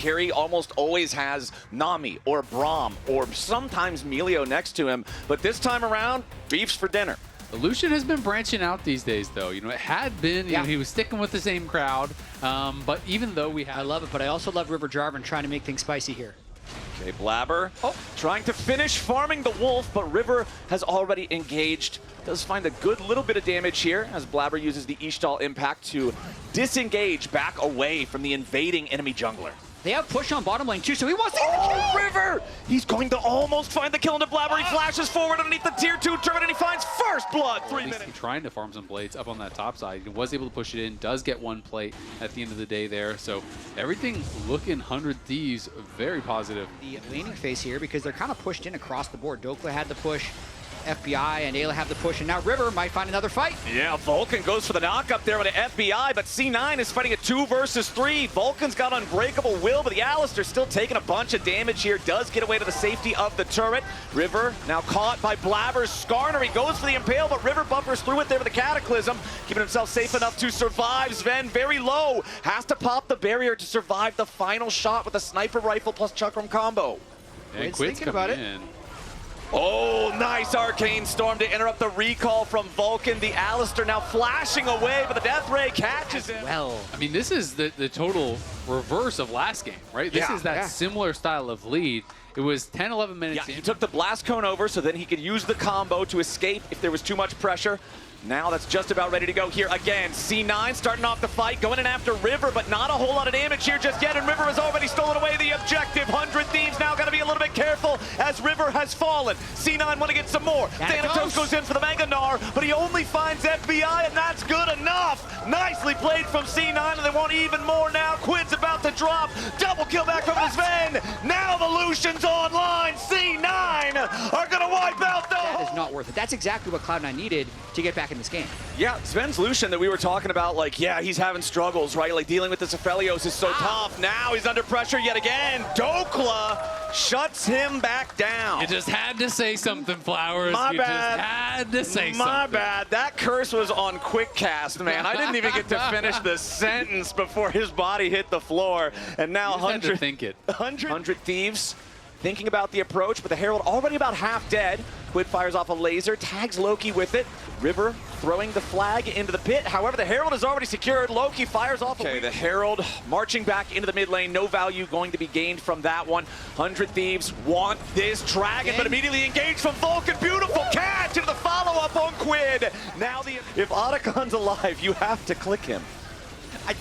carry almost always has Nami or Braum or sometimes Melio next to him, but this time around, beef's for dinner. Lucian has been branching out these days, though. You know, it had been, you know, he was sticking with the same crowd, but even though we had... I love it, but I also love River Jarvan trying to make things spicy here. Okay, Blabber trying to finish farming the Wolf, but River has already engaged. Does find a good little bit of damage here as Blabber uses the Ishtal impact to disengage back away from the invading enemy jungler. They have push on bottom lane too, so he wants to get the kill! River! He's going to almost find the kill into Blabber. He flashes forward underneath the tier 2 turret and he finds first blood. 3 minutes. He's trying to farm some blades up on that top side. He was able to push it in, does get one plate at the end of the day there. So everything looking 100 Thieves very positive. The laning phase here because they're kind of pushed in across the board. Dokla had the push. FBI and Ayla have the push, and now River might find another fight. Yeah, Vulcan goes for the knock up there with an FBI, but C9 is fighting a 2 versus 3. Vulcan's got unbreakable will, but the Alistar's still taking a bunch of damage here, does get away to the safety of the turret. River now caught by Blabber's Skarner. He goes for the impale, but River buffers through it there with the Cataclysm, keeping himself safe enough to survive. Sven very low, has to pop the barrier to survive the final shot with a sniper rifle plus Chakram combo. And Quid's thinking about it. Oh, nice Arcane Storm to interrupt the recall from Vulcan. The Alistar now flashing away, but the Death Ray catches him. Well, I mean, this is the total reverse of last game, right? This is that similar style of lead. It was 10, 11 minutes in. He took the Blast Cone over so then he could use the combo to escape if there was too much pressure. Now that's just about ready to go here again. C9 starting off the fight, going in after River, but not a whole lot of damage here just yet, and River has already stolen away the objective. 100 Thieves now got to be a little bit careful as River has fallen. C9 want to get some more. Thanatos goes in for the Mega Gnar, but he only finds FBI, and that's good enough. Nicely played from C9, and they want even more now. Quid's about to drop. Double kill back over to Sven. Now the Lucian's online. C9 are going to wipe out the that is not worth it. That's exactly what Cloud9 needed to get back in this game. Yeah, Sven's Lucian that we were talking about, like, yeah, he's having struggles, right? Like, dealing with this Aphelios is so tough. Now he's under pressure yet again. Dokla shuts him back down. You just had to say something, Flowers. My you bad. just had to say something. My bad. That curse was on quick cast, man. I didn't even get to finish the sentence before his body hit the floor. And now 100 Thieves thinking about the approach, but the Herald already about half dead. Quid fires off a laser, tags Loki with it. River throwing the flag into the pit. However, the Herald is already secured. Loki fires off a the Herald marching back into the mid lane. No value going to be gained from that one. 100 Thieves want this dragon, but immediately engaged from Vulcan. Beautiful catch into the follow-up on Quid. Now if Otacon's alive, you have to click him.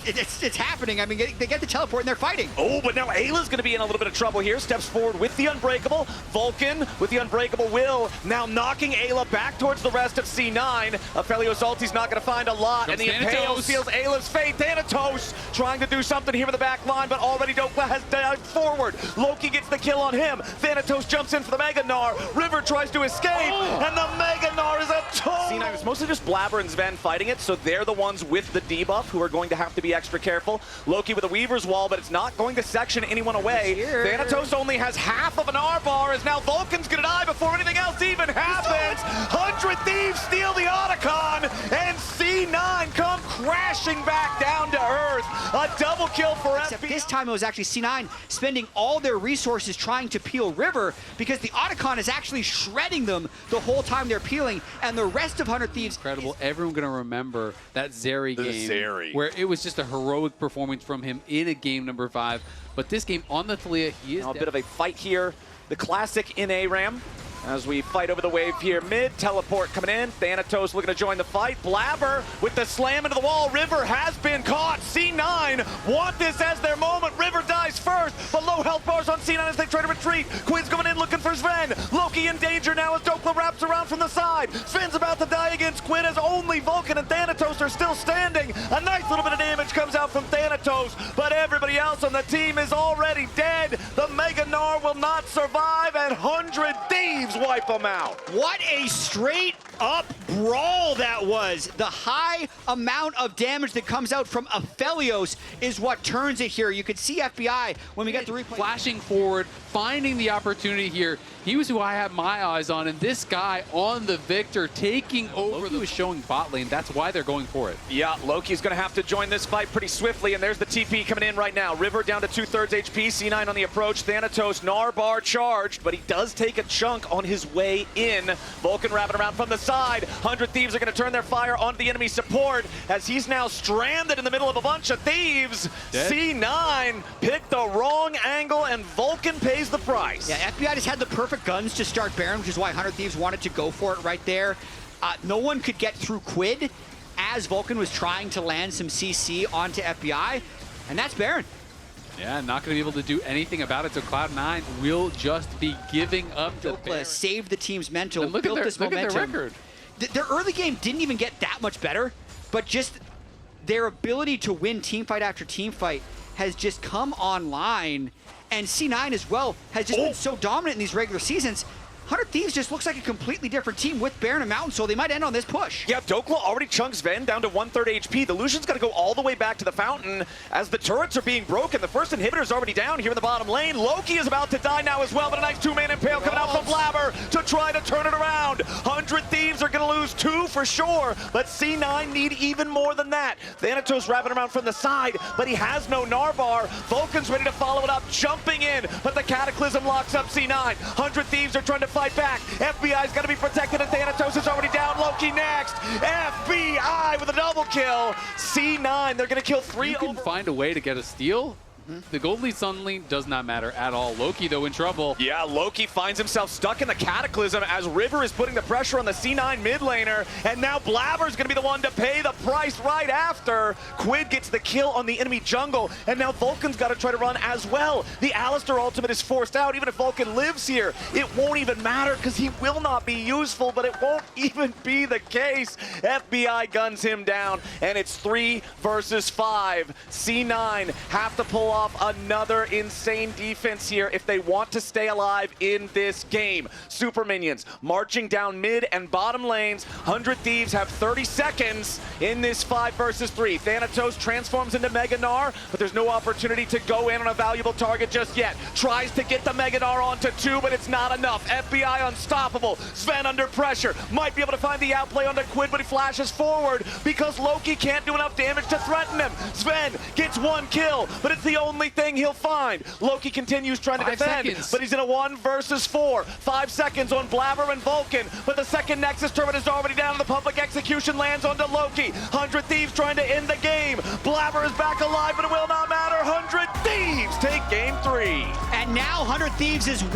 It's happening. I mean, they get the teleport and they're fighting. Oh, but now Ayla's going to be in a little bit of trouble here. Steps forward with the Unbreakable. Vulcan with the Unbreakable will. Now knocking Ayla back towards the rest of C9. Aphelios ulti's not going to find a lot. And the Impale seals Ayla's fate. Thanatos trying to do something here with the back line, but already Dokla has dived forward. Loki gets the kill on him. Thanatos jumps in for the Mega Gnar. River tries to escape, and the Mega Gnar is a total. C9 is mostly just Blabber and Sven fighting it, so they're the ones with the debuff who are going to have to be extra careful. Loki with a Weaver's Wall, but it's not going to section anyone away. Thanatos only has half of an R-bar, as now Vulcan's gonna die before anything else even happens. 100 Thieves steal the Otacon, and C9 come crashing back down to earth. A double kill for Except this time it was actually C9 spending all their resources trying to peel River because the Otacon is actually shredding them the whole time they're peeling, and the rest of 100 Thieves... Incredible. Everyone gonna remember that Zeri game where it was just a heroic performance from him in a game number 5. But this game on the Thalia, he is now a bit of a fight here. The classic in ARAM. As we fight over the wave here mid, teleport coming in, Thanatos looking to join the fight, Blabber with the slam into the wall, River has been caught, C9 want this as their moment, River dies first, but low health bars on C9 as they try to retreat, Quid's going in looking for Sven, Loki in danger now as Dokla wraps around from the side, Sven's about to die against Quid as only Vulcan and Thanatos are still standing, a nice little bit of damage comes out from Thanatos, but everybody else on the team is already dead, the Mega Gnar will not survive, and 100 Thieves wipe them out. What a straight up brawl that was. The high amount of damage that comes out from Aphelios is what turns it here. You could see FBI when we got the replay. Flashing forward, finding the opportunity here. He was who I had my eyes on, and this guy on the Victor taking over. Loki was showing bot lane. That's why they're going for it. Yeah, Loki's going to have to join this fight pretty swiftly, and there's the TP coming in right now. River down to 2/3 HP, C9 on the approach. Thanatos, Narbar charged, but he does take a chunk on his way in. Vulcan wrapping around from the side. 100 Thieves are going to turn their fire onto the enemy support as he's now stranded in the middle of a bunch of Thieves. Dead. C9 picked the wrong angle and Vulcan pays the price. Yeah, FBI just had the perfect guns to start Baron, which is why 100 Thieves wanted to go for it right there. No one could get through Quid as Vulcan was trying to land some CC onto FBI, and that's Baron. Yeah, not going to be able to do anything about it, so Cloud9 will just be giving up the Baron. Saved the team's mental, And look built at this their momentum. record. Their early game didn't even get that much better, but just their ability to win teamfight after teamfight has just come online, and C9 as well has just been so dominant in these regular seasons. 100 Thieves just looks like a completely different team with Baron and Mountain, so they might end on this push. Yeah, Dokla already chunks Ven down to 1/3 HP. The Lucian's got to go all the way back to the fountain as the turrets are being broken. The first inhibitor's already down here in the bottom lane. Loki is about to die now as well, but a nice two-man impale coming out from Blabber to try to turn it around. 100 Thieves are going to lose 2 for sure, but C9 need even more than that. Thanatos wrapping around from the side, but he has no Narbar. Vulcan's ready to follow it up, jumping in, but the Cataclysm locks up C9. 100 Thieves are trying to fight back. FBI's got to be protected, and Thanatos is already down. Loki next. FBI with a double kill. C9, they're going to kill 3 You can find a way to get a steal. The gold lead suddenly does not matter at all. Loki, though, in trouble. Yeah, Loki finds himself stuck in the Cataclysm as River is putting the pressure on the C9 mid laner, and now Blabber's going to be the one to pay the price right after. Quid gets the kill on the enemy jungle, and now Vulcan's got to try to run as well. The Alistar ultimate is forced out. Even if Vulcan lives here, it won't even matter because he will not be useful, but it won't even be the case. FBI guns him down, and it's 3 versus 5. C9 have to pull off another insane defense here if they want to stay alive in this game. Super minions marching down mid and bottom lanes. 100 Thieves have 30 seconds in this 5 versus 3. Thanatos transforms into Mega Gnar, but there's no opportunity to go in on a valuable target just yet. Tries to get the Mega Gnar onto 2, but it's not enough. FBI unstoppable. Sven under pressure. Might be able to find the outplay onto Quid, but he flashes forward because Loki can't do enough damage to threaten him. Sven gets 1 kill, but it's the only thing he'll find. Loki continues trying to 5 defend, seconds. but he's in a 1 versus 4. 5 seconds on Blabber and Vulcan, but the second Nexus turret is already down and the public execution lands onto Loki. 100 Thieves trying to end the game. Blabber is back alive, but it will not matter. 100 Thieves take game 3. And now 100 Thieves is 1